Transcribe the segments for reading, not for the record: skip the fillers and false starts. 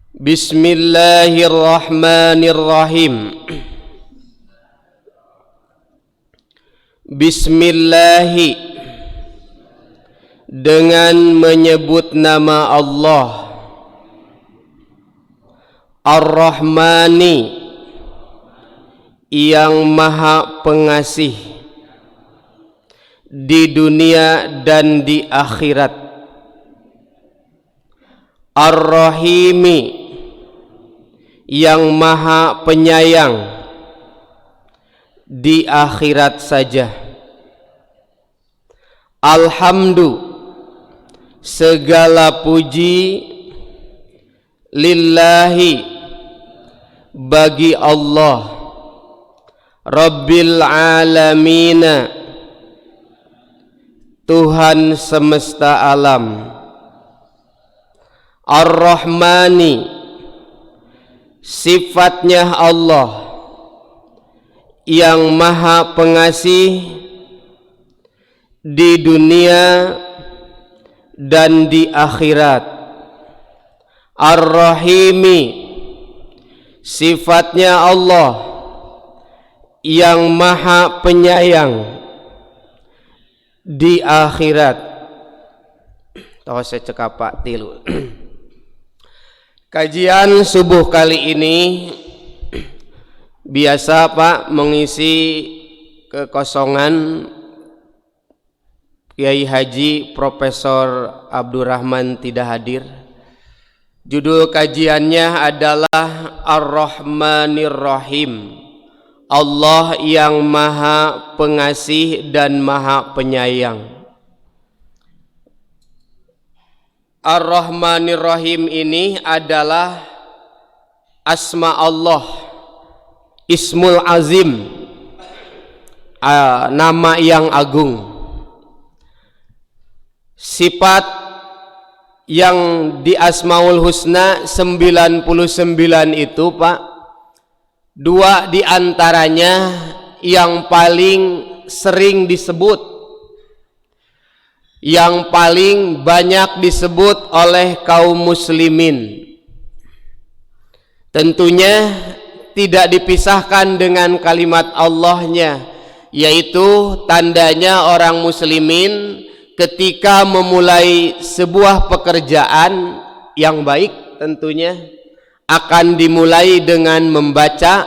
Bismillahirrahmanirrahim. Bismillahi, dengan menyebut nama Allah. Ar-Rahmani, yang Maha Pengasih di dunia dan di akhirat. Ar-Rahimi, yang Maha Penyayang di akhirat saja. Alhamdu, segala puji, lillahi, bagi Allah, Rabbil Alamina, Tuhan semesta alam. Ar-Rahmani, sifatnya Allah yang Maha Pengasih di dunia dan di akhirat. Ar-Rahimi, sifatnya Allah yang Maha Penyayang di akhirat. Toh saya cekapa tilu. Kajian subuh kali ini biasa Pak mengisi kekosongan Kiai Haji Profesor Abdurrahman tidak hadir. Judul kajiannya adalah Ar-Rahmanir-Rahim, Allah yang Maha Pengasih dan Maha Penyayang. Ar-Rahmanir-Rahim ini adalah asma Allah, Ismul Azim, nama yang agung. Sifat yang di Asmaul Husna 99 itu Pak, dua diantaranya yang paling sering disebut, yang paling banyak disebut oleh kaum muslimin. Tentunya tidak dipisahkan dengan kalimat Allahnya, yaitu tandanya orang muslimin ketika memulai sebuah pekerjaan yang baik tentunya akan dimulai dengan membaca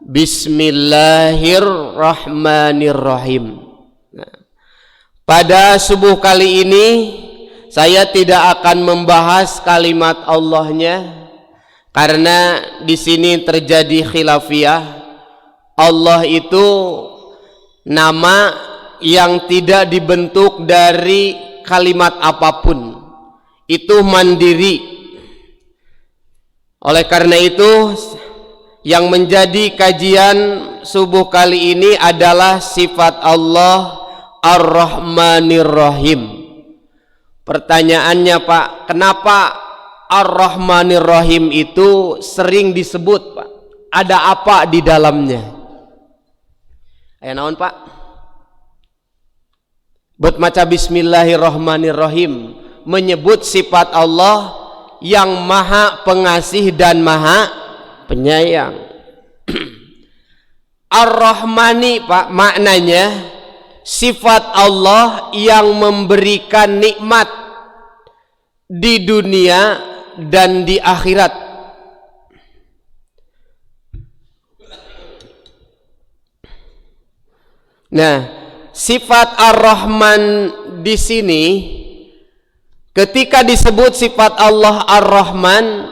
Bismillahirrahmanirrahim. Pada subuh kali ini saya tidak akan membahas kalimat Allahnya karena di sini terjadi khilafiyah. Allah itu nama yang tidak dibentuk dari kalimat apapun, itu mandiri. Oleh karena itu yang menjadi kajian subuh kali ini adalah sifat Allah Ar-Rahmanir-Rahim. Pertanyaannya Pak, kenapa Ar-Rahmanir-Rahim itu sering disebut Pak? Ada apa di dalamnya? Ayo naon Pak? Buat maca Bismillahirrahmanirrahim, menyebut sifat Allah yang Maha Pengasih dan Maha Penyayang. Ar-Rahmani Pak, maknanya sifat Allah yang memberikan nikmat di dunia dan di akhirat. Nah, sifat Ar-Rahman di sini ketika disebut sifat Allah Ar-Rahman,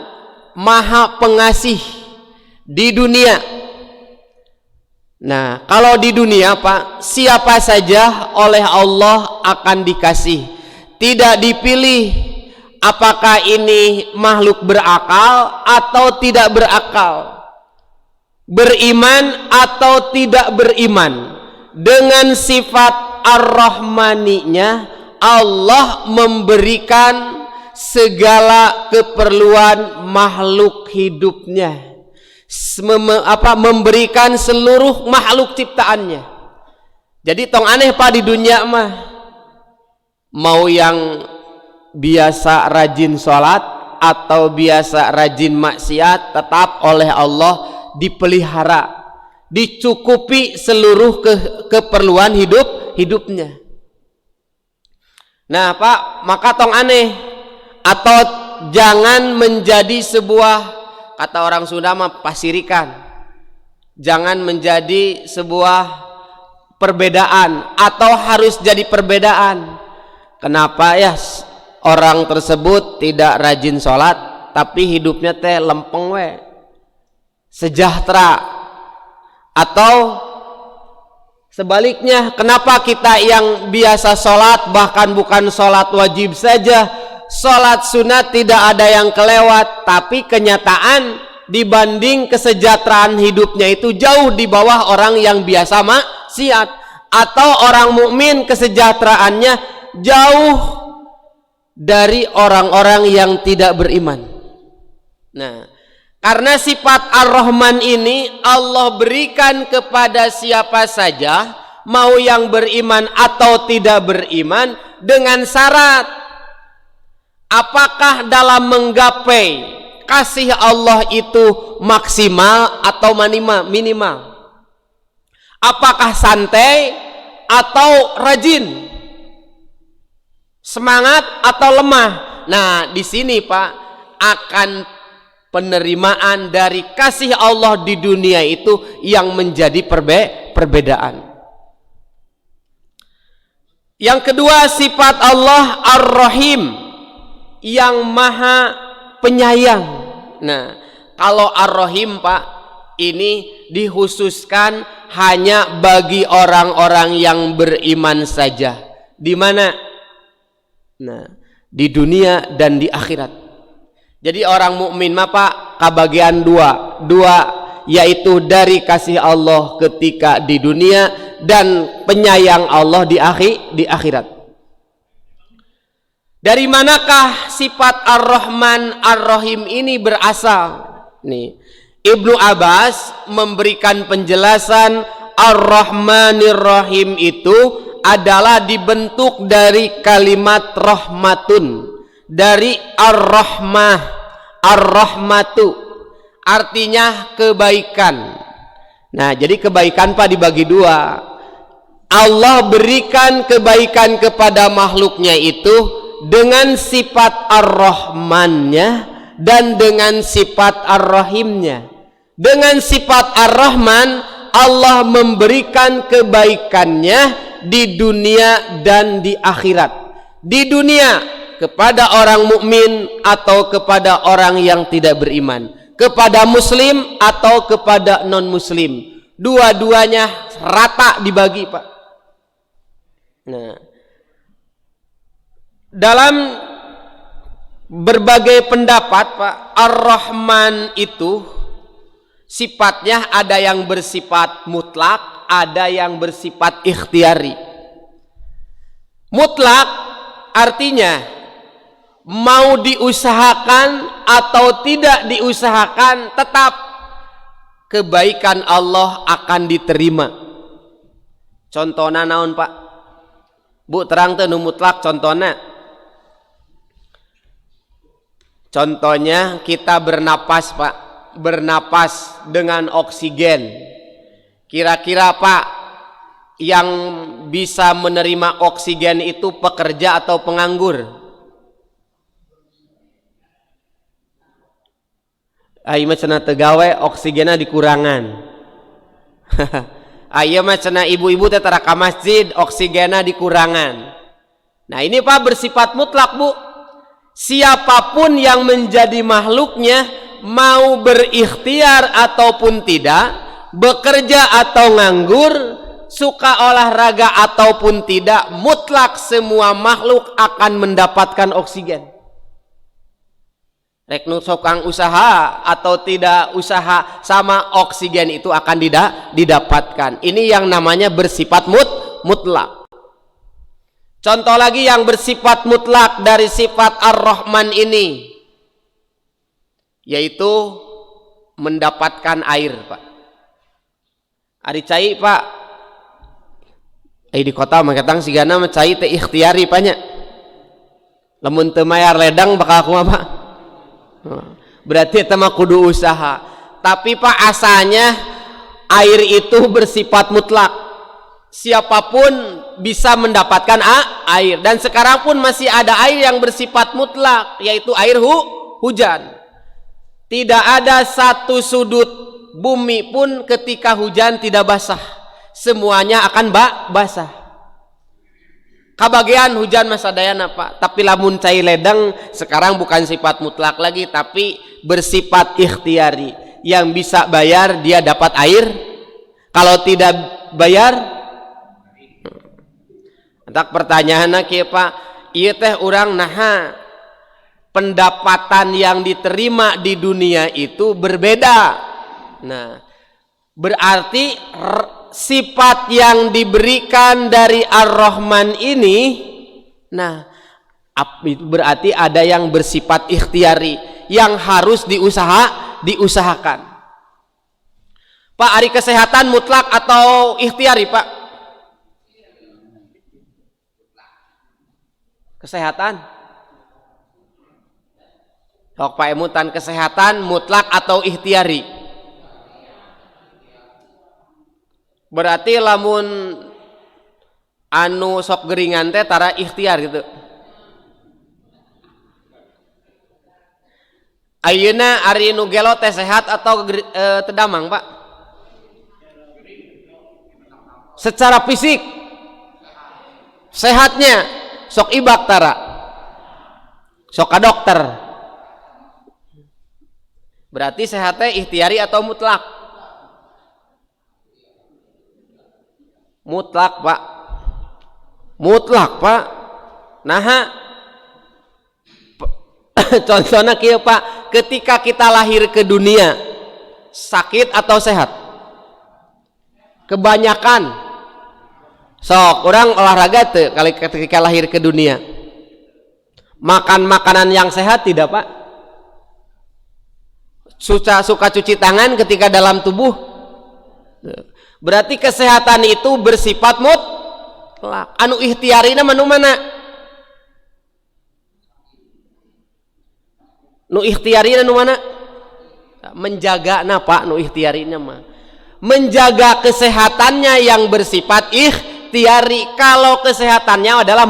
Maha Pengasih di dunia. Nah, kalau di dunia Pak, siapa saja oleh Allah akan dikasih. Tidak dipilih apakah ini makhluk berakal atau tidak berakal, beriman atau tidak beriman. Dengan sifat Ar-Rahmaninya, Allah memberikan segala keperluan makhluk hidupnya, memberikan seluruh makhluk ciptaannya. Jadi tong aneh Pak di dunia mah, mau yang biasa rajin sholat atau biasa rajin maksiat tetap oleh Allah dipelihara, dicukupi seluruh keperluan hidupnya. Nah Pak, maka tong aneh atau jangan menjadi sebuah, kata orang Sunda mah pasirikan, jangan menjadi sebuah perbedaan atau harus jadi perbedaan. Kenapa ya orang tersebut tidak rajin sholat tapi hidupnya teh lempeng we, sejahtera? Atau sebaliknya, kenapa kita yang biasa sholat, bahkan bukan sholat wajib saja, sholat sunat tidak ada yang kelewat, tapi kenyataan dibanding kesejahteraan hidupnya itu jauh di bawah orang yang biasa maksiat, atau orang mukmin kesejahteraannya jauh dari orang-orang yang tidak beriman. Nah, karena sifat Ar-Rahman ini Allah berikan kepada siapa saja, mau yang beriman atau tidak beriman, dengan syarat apakah dalam menggapai kasih Allah itu maksimal atau minimal, apakah santai atau rajin, semangat atau lemah. Nah di sini Pak akan penerimaan dari kasih Allah di dunia itu yang menjadi perbedaan. Yang kedua, sifat Allah Ar-Rahim, yang maha penyayang. Nah kalau Ar-Rahim Pak, ini dikhususkan hanya bagi orang-orang yang beriman saja. Di mana? Nah di dunia dan di akhirat. Jadi orang mukmin mah Pak kebagian dua, yaitu dari kasih Allah ketika di dunia dan penyayang Allah di akhirat. Dari manakah sifat Ar-Rahman Ar-Rahim ini berasal? Nih, Ibnu Abbas memberikan penjelasan Ar-Rahmanir Rahim itu adalah dibentuk dari kalimat rahmatun, dari ar-rahmah, ar-rahmatu, artinya kebaikan. Nah jadi kebaikan Pak dibagi dua. Allah berikan kebaikan kepada makhluknya itu dengan sifat ar-rahmannya dan dengan sifat ar-rahimnya. Dengan sifat ar-rahman, Allah memberikan kebaikannya di dunia dan di akhirat. Di dunia kepada orang mukmin atau kepada orang yang tidak beriman, kepada muslim atau kepada non muslim, dua-duanya rata dibagi Pak. Nah dalam berbagai pendapat Pak, Ar-Rahman itu sifatnya ada yang bersifat mutlak, ada yang bersifat ikhtiari. Mutlak artinya mau diusahakan atau tidak diusahakan tetap kebaikan Allah akan diterima. Contohnya naon Pak? Bu terang teh nu mutlak contohnya. Contohnya kita bernapas Pak, bernapas dengan oksigen. Kira-kira Pak yang bisa menerima oksigen itu pekerja atau penganggur? Ayo mah cenah tegawe oksigennya dikurangan. Ayo mah cenah ibu-ibu teh tara ka masjid oksigennya dikurangan. Nah ini Pak bersifat mutlak Bu. Siapapun yang menjadi makhluknya, mau berikhtiar ataupun tidak, bekerja atau nganggur, suka olahraga ataupun tidak, mutlak semua makhluk akan mendapatkan oksigen. Rek nu sokang usaha atau tidak usaha, sama oksigen itu akan didapatkan. Ini yang namanya bersifat mutlak. Contoh lagi yang bersifat mutlak dari sifat Ar-Rahman ini, yaitu mendapatkan air Pak. Ari cai Pak, di kota maketang sigana cai teh ikhtiari Paknya. Lamun teu mayar ledang bakal kumaha Pak? Berarti eta mah kudu usaha. Tapi Pak, asalnya air itu bersifat mutlak. Siapapun bisa mendapatkan air, dan sekarang pun masih ada air yang bersifat mutlak, yaitu air hujan. Tidak ada satu sudut bumi pun ketika hujan tidak basah, semuanya akan basah. Kabagian hujan masa dayana Pak, tapi lamun cai ledeng sekarang bukan sifat mutlak lagi, tapi bersifat ikhtiari. Yang bisa bayar dia dapat air, kalau tidak bayar. Tak pertanyaanna kieu Pak, ieu teh urang naha pendapatan yang diterima di dunia itu berbeda. Nah, berarti sifat yang diberikan dari Ar-Rahman ini, nah itu berarti ada yang bersifat ikhtiari yang harus diusahakan. Pak, ari kesehatan mutlak atau ikhtiari Pak? Kesehatan. Pak Emutan, kesehatan mutlak atau ikhtiari? Berarti lamun anu sok geringan teh tara ikhtiar gitu. Ayeuna ari nu gelo teh sehat atau tedamang Pak? Secara fisik sehatnya sok ibak tara, sok ka dokter. Berarti sehatnya ikhtiari atau mutlak? Mutlak Pak. Mutlak Pak. Nah, contohnya kieu Pak, ketika kita lahir ke dunia sakit atau sehat? Kebanyakan sok orang olahraga tuh kali ketika lahir ke dunia, makan makanan yang sehat tidak Pak? Suka cuci tangan ketika dalam tubuh. Berarti kesehatan itu bersifat mutlak. Anu ikhtiarina manu mana? Nu ikhtiarina nu mana? Menjaga na Pak, nu ikhtiarina mah menjaga kesehatannya yang bersifat ikhtiari. Kalau kesehatannya adalah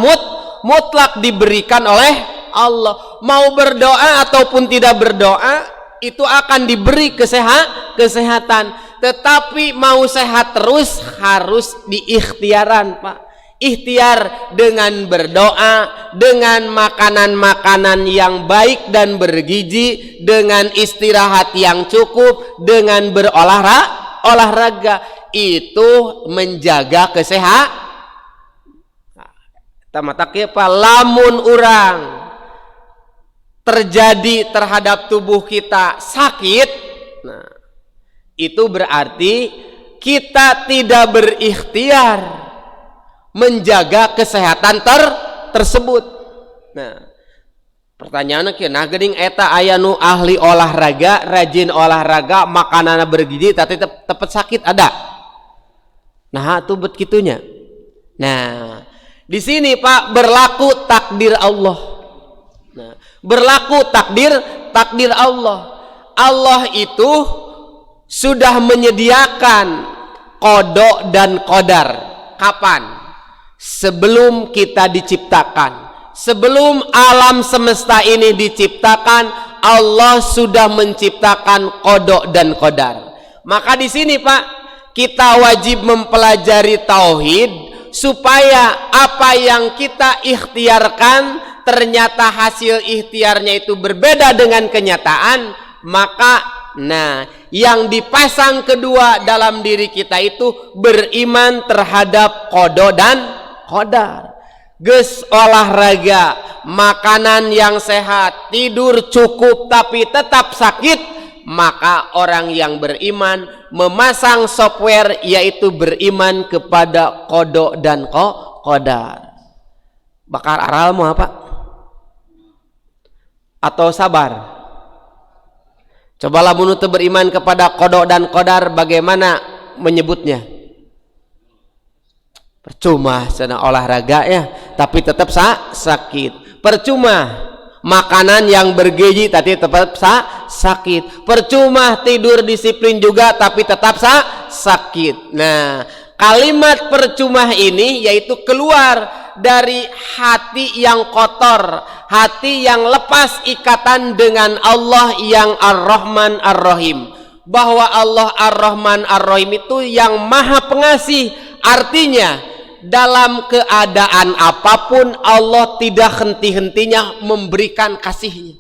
mutlak diberikan oleh Allah. Mau berdoa ataupun tidak berdoa itu akan diberi kesehatan. Tetapi mau sehat terus harus diikhtiaran Pak. Ikhtiar dengan berdoa, dengan makanan-makanan yang baik dan bergizi, dengan istirahat yang cukup, dengan olahraga, itu menjaga kesehatan. Tamatak ya Pak, lamun urang terjadi terhadap tubuh kita sakit, nah itu berarti kita tidak berikhtiar menjaga kesehatan tersebut. Nah, pertanyaannya kieu, nah geuning eta aya nu ahli olahraga, rajin olahraga, makananna bergizi tapi tepet sakit ada. Nah, atuh bet kitunya. Nah, di sini Pak berlaku takdir Allah. Nah, berlaku takdir Allah. Allah itu sudah menyediakan qada dan qadar. Kapan? Sebelum kita diciptakan. Sebelum alam semesta ini diciptakan, Allah sudah menciptakan qada dan qadar. Maka di sini Pak, kita wajib mempelajari tauhid supaya apa yang kita ikhtiarkan ternyata hasil ikhtiarnya itu berbeda dengan kenyataan, maka nah yang dipasang kedua dalam diri kita itu beriman terhadap qada dan qadar. Geus olahraga, makanan yang sehat, tidur cukup tapi tetap sakit, maka orang yang beriman memasang software yaitu beriman kepada qada dan qadar. Bakar aral mau apa? Atau sabar? Cobalah mun teu beriman kepada qada dan qadar, bagaimana menyebutnya? Percuma sana olahraga ya, tapi tetap sakit. Percuma makanan yang bergizi tapi tetap sakit. Percuma tidur disiplin juga tapi tetap sakit. Nah, kalimat percuma ini yaitu keluar dari hati yang kotor, hati yang lepas ikatan dengan Allah yang Ar-Rahman Ar-Rahim. Bahwa Allah Ar-Rahman Ar-Rahim itu yang maha pengasih. Artinya dalam keadaan apapun Allah tidak henti-hentinya memberikan kasihnya.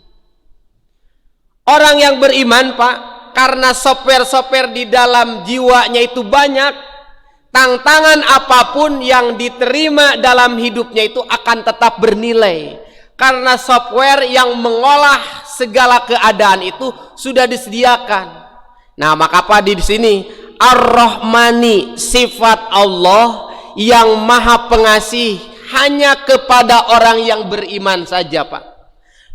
Orang yang beriman, Pak, karena soper-soper di dalam jiwanya itu banyak, tantangan apapun yang diterima dalam hidupnya itu akan tetap bernilai. Karena software yang mengolah segala keadaan itu sudah disediakan. Nah, maka apa di sini Ar-Rahmani, sifat Allah yang maha pengasih hanya kepada orang yang beriman saja, Pak.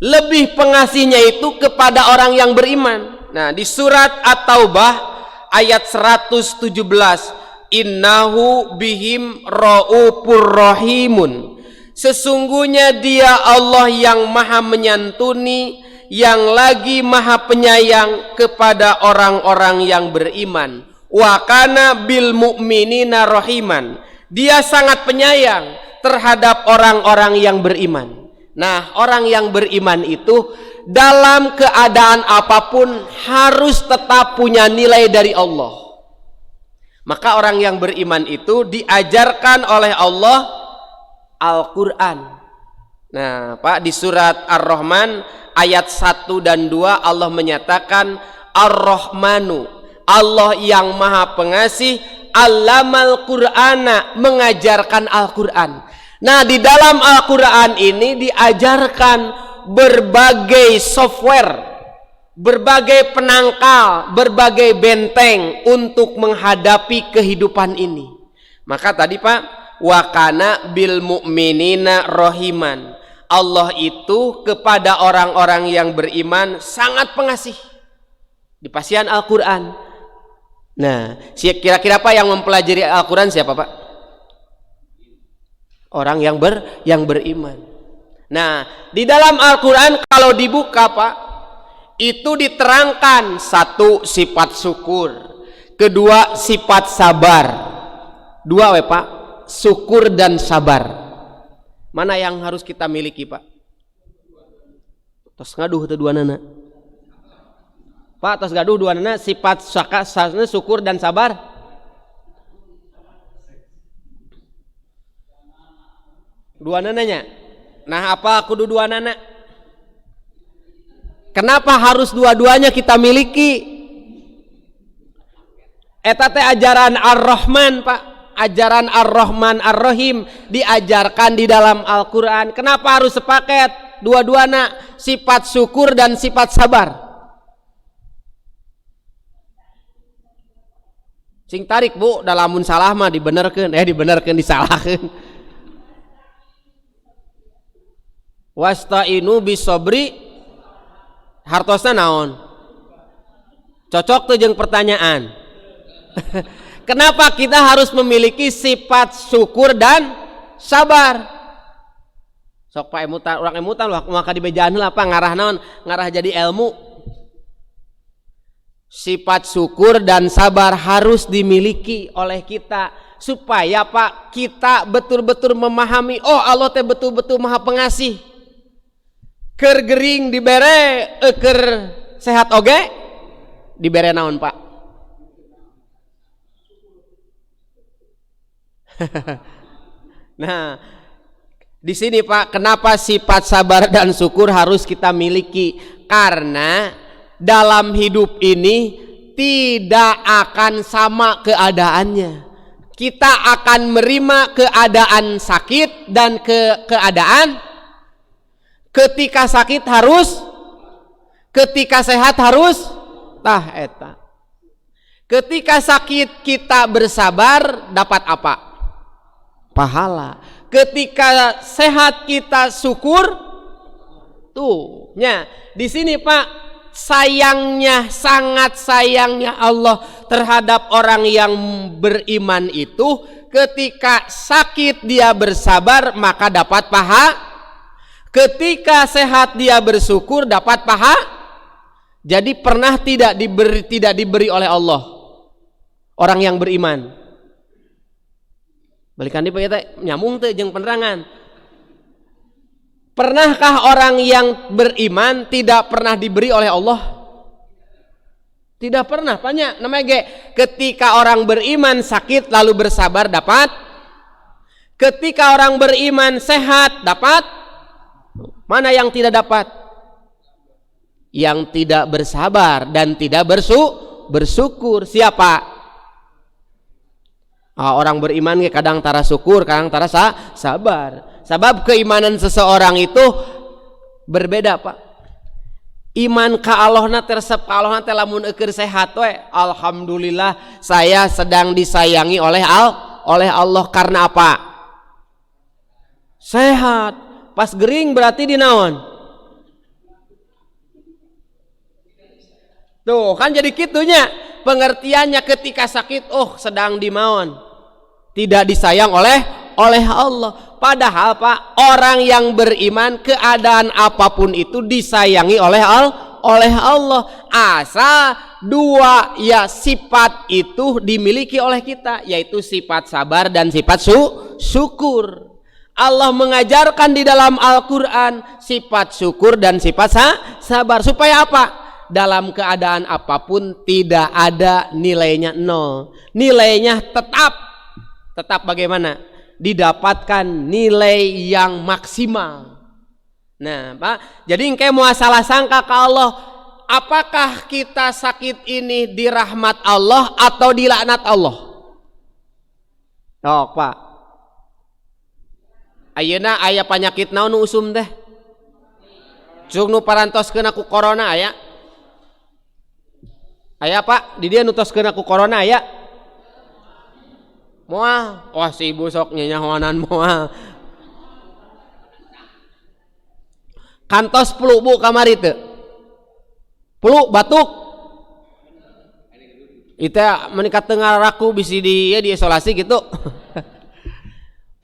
Lebih pengasihnya itu kepada orang yang beriman. Nah, di surat At-Taubah ayat 117, innahu bihim raufur rahimun. Sesungguhnya dia Allah yang maha menyantuni, yang lagi maha penyayang kepada orang-orang yang beriman. Wa kana bil mu'minina rahiman. Dia sangat penyayang terhadap orang-orang yang beriman. Nah, orang yang beriman itu dalam keadaan apapun harus tetap punya nilai dari Allah. Maka orang yang beriman itu diajarkan oleh Allah Al-Quran. Nah, Pak, di surat Ar-Rahman ayat 1 dan 2 Allah menyatakan Ar-Rahmanu, Allah yang maha pengasih, Allamal Qur'ana, mengajarkan Al-Quran. Nah, di dalam Al-Quran ini diajarkan berbagai software, berbagai penangkal, berbagai benteng untuk menghadapi kehidupan ini. Maka tadi, Pak, wa kana bil mu'minina rahiman. Allah itu kepada orang-orang yang beriman sangat pengasih. Di pasian Al-Quran. Nah, kira-kira apa yang mempelajari Al-Quran siapa, Pak? Orang yang beriman. Nah, di dalam Al-Quran kalau dibuka, Pak, itu diterangkan satu, sifat syukur, kedua, sifat sabar. Dua, Pak, syukur dan sabar. Mana yang harus kita miliki, Pak? Tos ngaduh itu dua nana. Pak, tos gaduh dua nana, sifat syukur dan sabar. Dua nananya. Nah, apa kudu dua nana? Kenapa harus dua-duanya kita miliki? Eta teh ajaran Ar-Rahman, Pak. Ajaran Ar-Rahman Ar-Rahim diajarkan di dalam Al-Quran. Kenapa harus sepaket? Dua-duanya, sifat syukur dan sifat sabar. Sing tarik, Bu, dalamun salah mah dibenerkeun, disalahkeun. Wasta'inu bisobri, hartosna naon? Cocok tuh jeung pertanyaan. Kenapa kita harus memiliki sifat syukur dan sabar? Sok Pak emutan, orang emutan maka dibejaan heula apa ngarah naon? Ngarah jadi ilmu. Sifat syukur dan sabar harus dimiliki oleh kita supaya, Pak, kita betul-betul memahami, oh Allah teh betul-betul maha pengasih. Keur gering dibere, keur sehat oge dibere naon, Pak? Nah, di sini, Pak, kenapa sifat sabar dan syukur harus kita miliki? Karena dalam hidup ini tidak akan sama keadaannya. Kita akan menerima keadaan sakit dan keadaan ketika sakit harus, ketika sehat harus, tah eta. Ketika sakit kita bersabar dapat apa? Pahala. Ketika sehat kita syukur, tuh, nya di sini, Pak, sayangnya, sangat sayangnya Allah terhadap orang yang beriman itu ketika sakit dia bersabar maka dapat pahala. Ketika sehat dia bersyukur dapat paha. Jadi pernah tidak diberi oleh Allah orang yang beriman. Balikan di kita nyambung teh jeung penerangan. Pernahkah orang yang beriman tidak pernah diberi oleh Allah? Tidak pernah. Banyak namanya ketika orang beriman sakit lalu bersabar dapat. Ketika orang beriman sehat dapat. Mana yang tidak dapat? Yang tidak bersabar dan tidak bersyukur. Siapa? Orang beriman kadang tara syukur, kadang tara sabar. Sebab keimanan seseorang itu berbeda, Pak. Iman ka Allahna tersep ka Allahna teh lamun eukeur sehat we, alhamdulillah saya sedang disayangi oleh Allah. Karena apa? Sehat. Pas gering berarti dinaon? Tuh kan jadi kitunya pengertiannya ketika sakit, sedang dimaon, tidak disayang oleh Allah. Padahal Pak, orang yang beriman keadaan apapun itu disayangi oleh Allah. Asal dua sifat itu dimiliki oleh kita, yaitu sifat sabar dan sifat syukur. Allah mengajarkan di dalam Al-Quran sifat syukur dan sifat sabar. Supaya apa? Dalam keadaan apapun tidak ada nilainya nol. Nilainya tetap bagaimana? Didapatkan nilai yang maksimal. Nah, Pak, jadi engke mau salah sangka ke Allah, apakah kita sakit ini di rahmat Allah atau di laknat Allah? Pak. Ayeuna aya panyakit naon nu usum teh? Cuk nu parantoskeun aku corona aya? Aya Pak, di dia nutoskeun aku corona aya? Moal. Wah si ibu sok nyanyahoanan moal. Kantos flu Bu kamari teu? Flu batuk. Itu meningkat tengah raku bisi di isolasi gitu.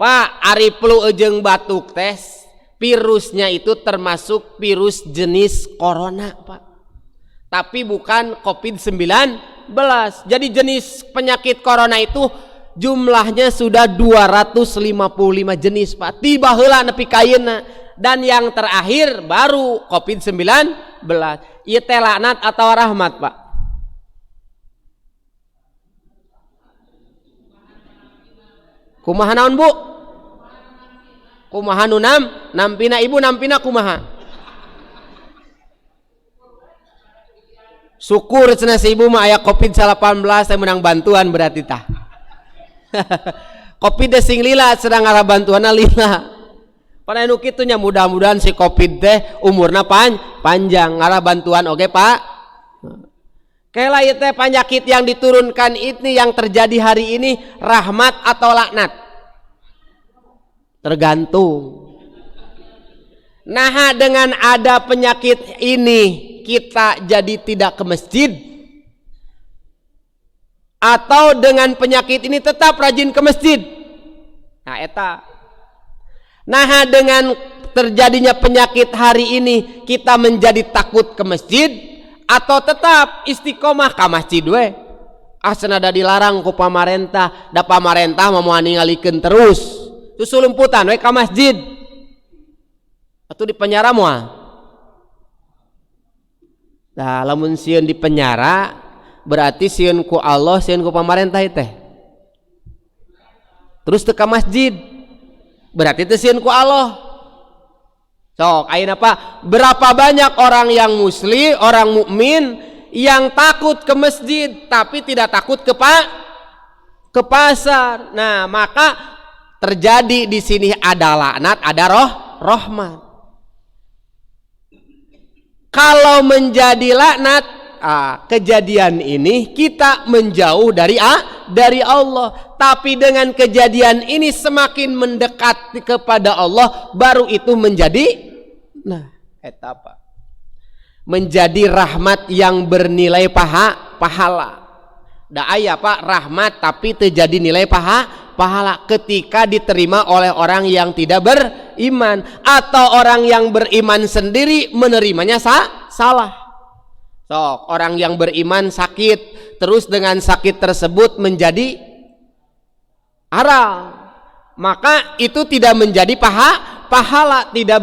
Pak, ari flu jeung batuk tes virusnya itu termasuk virus jenis corona, Pak. Tapi bukan COVID-19. Jadi jenis penyakit corona itu jumlahnya sudah 255 jenis, Pak. Tiba heula nepi ka ayeuna. Dan yang terakhir baru COVID-19. Ieu teh laknat atau rahmat, Pak? Kumaha naon, Bu? Kumaha nu nampina ibu nampina kumaha? Syukur cenah si ibu mah aya COVID-19 teh menang bantuan berarti tah. Covid teh sing lila sedang arah bantuanna lila. Pada nu kitu nya mudah-mudahan si Covid teh umurna panjang arah bantuan oge, Pak. Kela ieu teh penyakit yang diturunkan ini yang terjadi hari ini rahmat atau laknat? Tergantung. Nah, dengan ada penyakit ini kita jadi tidak ke masjid, atau dengan penyakit ini tetap rajin ke masjid? Nah, eta. Nah, dengan terjadinya penyakit hari ini kita menjadi takut ke masjid atau tetap istiqomah ke masjid we? Senada dilarang ku pamarentah, da pamarentah mau ningalikeun terus. Susulumputan we ka masjid atau di penjara moal. Nah, lamun sieun di penjara berarti sieun ku Allah, sieun ku pamarentah teh. Terus teu ka masjid berarti teu sieun ku Allah. Sok ayeuna Pak, berapa banyak orang yang muslim, orang mukmin yang takut ke masjid tapi tidak takut ke pasar. Nah, maka terjadi di sini ada laknat, ada rahmat. Kalau menjadi laknat, kejadian ini kita menjauh dari Allah. Tapi dengan kejadian ini semakin mendekat kepada Allah, baru itu menjadi etapa. Menjadi rahmat yang bernilai pahala. Da aya Pak rahmat tapi terjadi nilai pahala. pahala ketika diterima oleh orang yang tidak beriman, atau orang yang beriman sendiri menerimanya salah. So, orang yang beriman sakit, terus dengan sakit tersebut menjadi aral, maka itu tidak menjadi pahala, tidak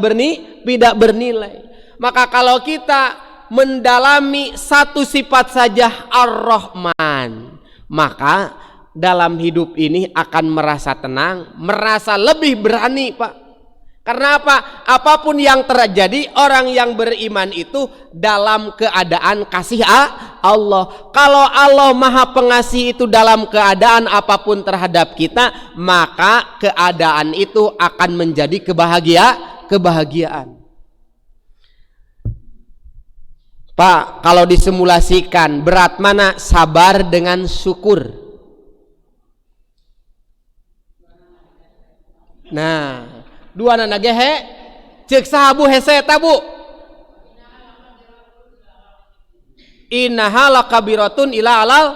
bernilai. Maka kalau kita mendalami satu sifat saja Ar-Rahman, maka dalam hidup ini akan merasa tenang, merasa lebih berani, Pak. Karena apa? Apapun yang terjadi, orang yang beriman itu dalam keadaan kasih Allah. Kalau Allah Maha Pengasih itu dalam keadaan apapun terhadap kita, maka keadaan itu akan menjadi kebahagiaan. Pak, kalau disimulasikan, berat mana sabar dengan syukur? Nah, dua anak gehe cek sahabu hese tabu innaha lakabiratun ila alal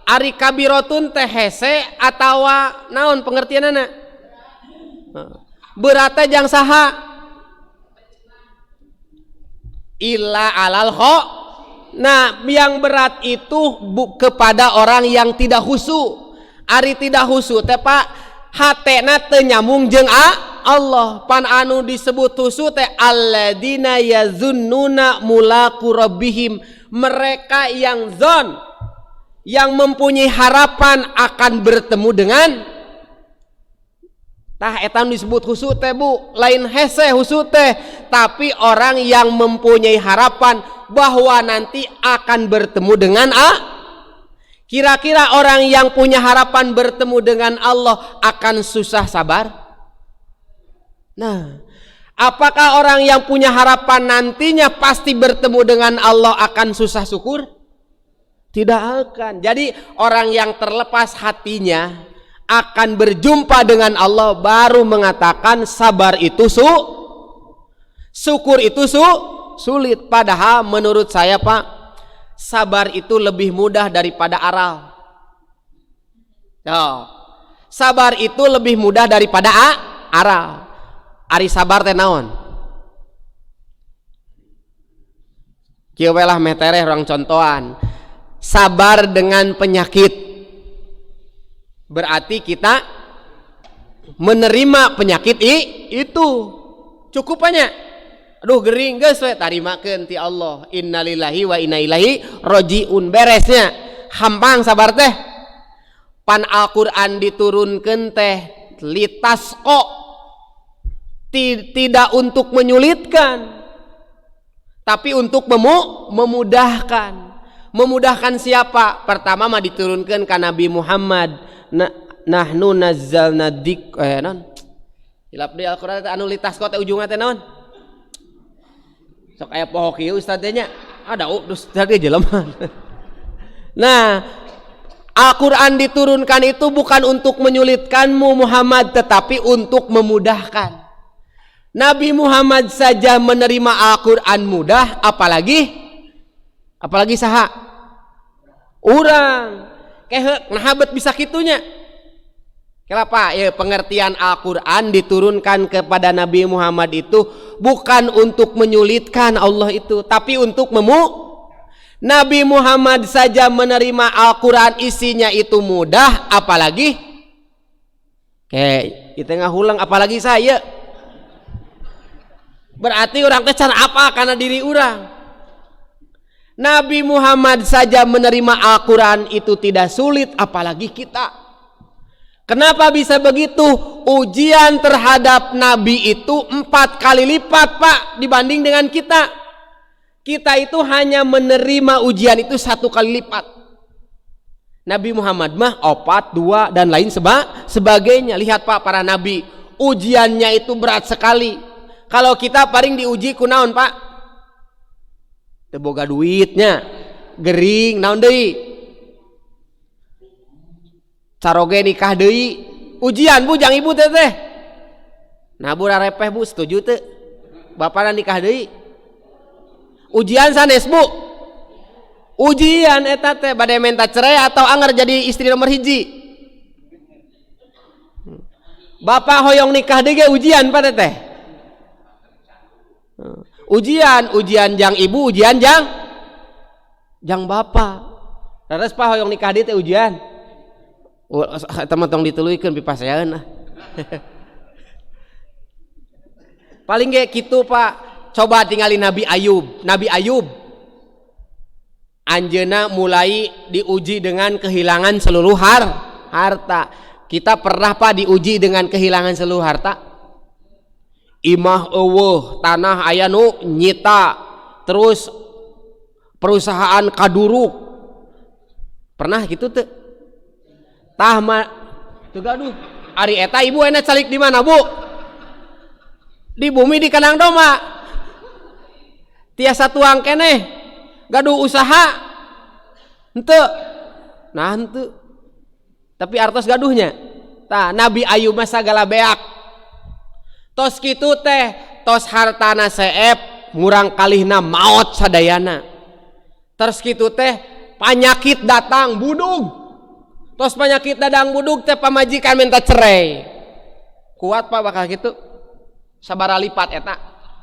ari kabiratun teh hese atawa naon pengertianana beratnya jang saha ila alal kho. Nah, yang berat itu kepada orang yang tidak khusyuk. Ari tidak khusyuk teh Pak, hatena teu nyambung jeung Allah. Pan anu disebut khusyuk teh alladzina yazunnuna mulaqu rabbihim, mereka yang zon, yang mempunyai harapan akan bertemu dengan tah etam disebut khusyuk teh Bu, lain hese khusyuk teh, tapi orang yang mempunyai harapan bahwa nanti akan bertemu dengan Kira-kira orang yang punya harapan bertemu dengan Allah akan susah sabar? Nah, apakah orang yang punya harapan nantinya pasti bertemu dengan Allah akan susah syukur? Tidak akan. Jadi orang yang terlepas hatinya akan berjumpa dengan Allah baru mengatakan sabar itu syukur itu sulit. Padahal menurut saya Pak, sabar itu lebih mudah daripada aral. Oh, sabar itu lebih mudah daripada aral. Ari sabar teh naon? Kieu we lah metereh orang contohan. Sabar dengan penyakit berarti kita menerima penyakit itu. Cukupannya aduh gering geus we tarimakeun ti Allah, innalillahi wa inna ilaihi rajiun, beresnya hampang sabar teh. Pan Al-Qur'an diturunkeun teh litasqo, tidak untuk menyulitkan tapi untuk memudahkan siapa? Pertama mah diturunkeun ka Nabi Muhammad, nahnu nazzalna non hilap di Al-Qur'an anu litasqo teh ujungna teh naon? Sok aya poho kieu ustadznya ada ustaz ge jelema. Nah, Al-Qur'an diturunkan itu bukan untuk menyulitkanmu Muhammad, tetapi untuk memudahkan. Nabi Muhammad saja menerima Al-Qur'an mudah, apalagi saha? Urang. Kehe nah bet bisa kitunya. Kenapa? Ya, pengertian Al-Quran diturunkan kepada Nabi Muhammad itu bukan untuk menyulitkan Allah itu, tapi untuk Nabi Muhammad saja menerima Al-Quran isinya itu mudah, apalagi di tengah hulang apalagi saya. Berarti orang teh can apa karena diri orang. Nabi Muhammad saja menerima Al-Quran itu tidak sulit, apalagi kita. Kenapa bisa begitu? Ujian terhadap Nabi itu 4 kali lipat Pak dibanding dengan kita. Kita itu hanya menerima ujian itu 1 kali lipat. Nabi Muhammad mah 4, 2 dan lain sebagainya. Lihat Pak, para Nabi ujiannya itu berat sekali. Kalau kita paling diuji kunaon Pak? Teu boga duitnya, gering naon deui? Caroge nikah deui, ujian Bu jang ibu teh. Nah Bu rarepeh Bu, setuju teu? Bapana nikah deui. Ujian sanes Bu. Ujian eta teh bade menta cerai atau anggar jadi istri nomor 1. Bapak hoyong nikah dege ujian pada teh. Ujian jang ibu, ujian jang bapak. Terus pak hoyong nikah di teh ujian. Teman tong dituluikeun pipasean. Paling ge kitu Pak. Coba tinggali Nabi Ayub. Anjeuna mulai diuji dengan kehilangan seluruh harta. Kita pernah Pak diuji dengan kehilangan seluruh harta. Imah eueuh, tanah aya nu nyita, terus perusahaan kaduruk. Pernah gitu teu? Tah teu gaduh. Ari eta ibu enak calik di mana, Bu? Di bumi di kandang domba. Tiasa tuang keneh. Gaduh usaha. Henteu. Nah henteu. Tapi artos gaduhnya. Tah Nabi Ayub mah sagala beak. Tos kitu teh, tos hartana seep, murang kalihna maot sadayana. Terus kitu teh penyakit datang budug. Tos penyakit datang budug teh pamajikan minta cerai. Kuat Pak bakal gitu. Sabaraha lipat eta?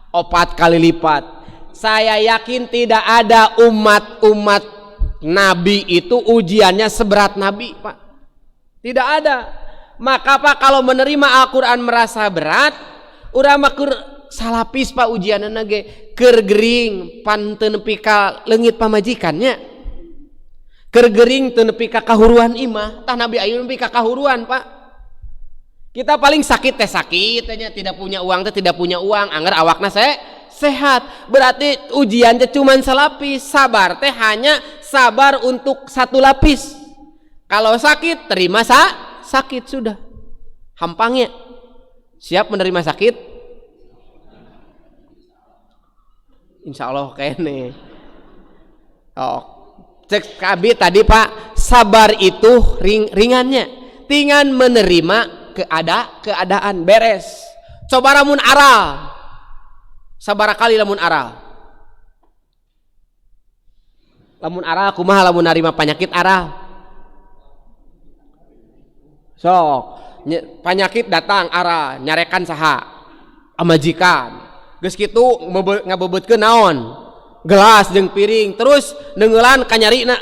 4 kali lipat. Saya yakin tidak ada umat Nabi itu ujiannya seberat Nabi Pak. Tidak ada. Maka Pak kalau menerima Al-Quran merasa berat, urang mah keur salapis Pak ujianna ge keur gering pan teu nepi ka leungit pamajikannya. Keur gering teu nepi ka kahuruan imah. Tah Nabi Ayub nepi ka kahuruan Pak. Kita paling sakit teh sakit nya, tidak punya uang teh tidak punya uang, anggar awakna sehat. Berarti ujian teh cuman salapis. Sabar teh hanya sabar untuk 1 lapis. Kalau sakit terima sakit sudah. Hampangnya. Siap menerima sakit? Insya Allah kene. Oh, cek kabi tadi Pak, sabar itu ringannya. Tingan menerima keadaan beres. Coba lamun aral. Sabaraha kali lamun aral. Lamun aral kumaha lamun narima penyakit aral? Sok penyakit datang aral nyarekan saha? Amajikan. Geus kitu ngabebeutkeun naon? Gelas jeung piring, terus neungelan kanyarina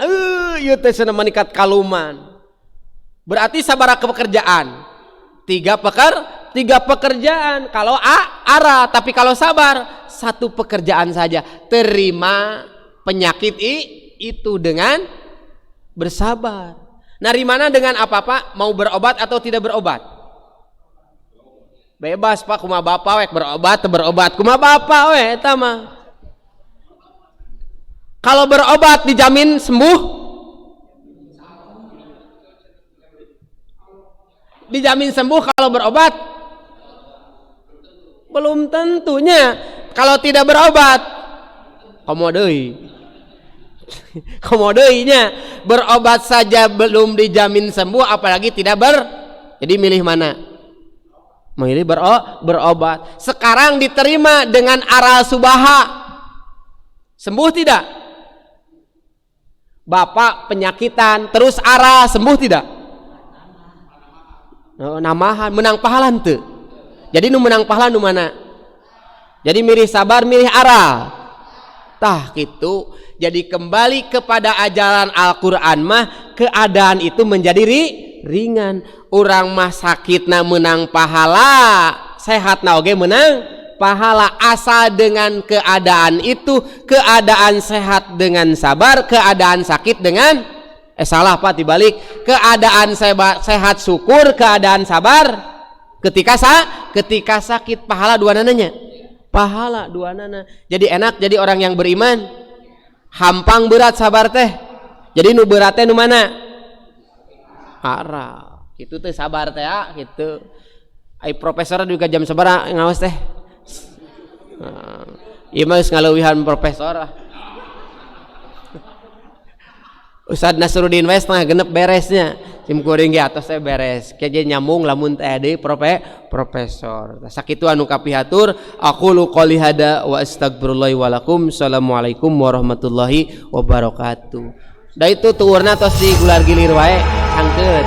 ieu teh cenah manikat kaluman. Berarti sabaraha pekerjaan? 3 pekerjaan. Kalau ara, tapi kalau sabar 1 pekerjaan saja. Terima penyakit itu dengan bersabar. Narimana dengan apa Pak? Mau berobat atau tidak berobat? Bebas Pak, kumaha bapak wek berobat, kumaha bapak we eta mah. Kalau berobat dijamin sembuh? Dijamin sembuh kalau berobat? Belum tentunya. Kalau tidak berobat, komodeinya berobat saja belum dijamin sembuh, apalagi tidak jadi milih mana? Milih berobat. Sekarang diterima dengan aral subaha, sembuh tidak? Bapak penyakitan terus aral, sembuh tidak? Namahan menang pahala henteu. Jadi nu menang pahala nu mana? Jadi milih sabar, milih aral. Tah gitu. Jadi kembali kepada ajaran Al-Quran mah keadaan itu menjadi ringan. Urang mah sakitna menang pahala, sehatna oge menang pahala. Asal dengan keadaan itu, keadaan sehat dengan sabar, keadaan sakit dengan salah Pak dibalik, keadaan sehat syukur, keadaan sabar ketika sakit pahala dua nananya. Pahala dua nana. Jadi enak jadi orang yang beriman. Hampang berat sabar teh. Jadi nu berat teh nu mana? Ara. Kitu teh sabar teh ya, gitu. Ai profesor juga jam sabaraha ngaos teh? Ieu mah geus ngaleuwihan profesor. Ustad Nasruddin wes tengah genep beresnya. Tim kuring ge atos teh beres. Kaje nyambung lamun teh deui profesor. Sakitu anu kapihatur, aqulu qouli hada wa astagfirullah wa lakum. Assalamualaikum warahmatullahi wabarakatuh. Da itu tuurna tos digular gilir wae hangkeut.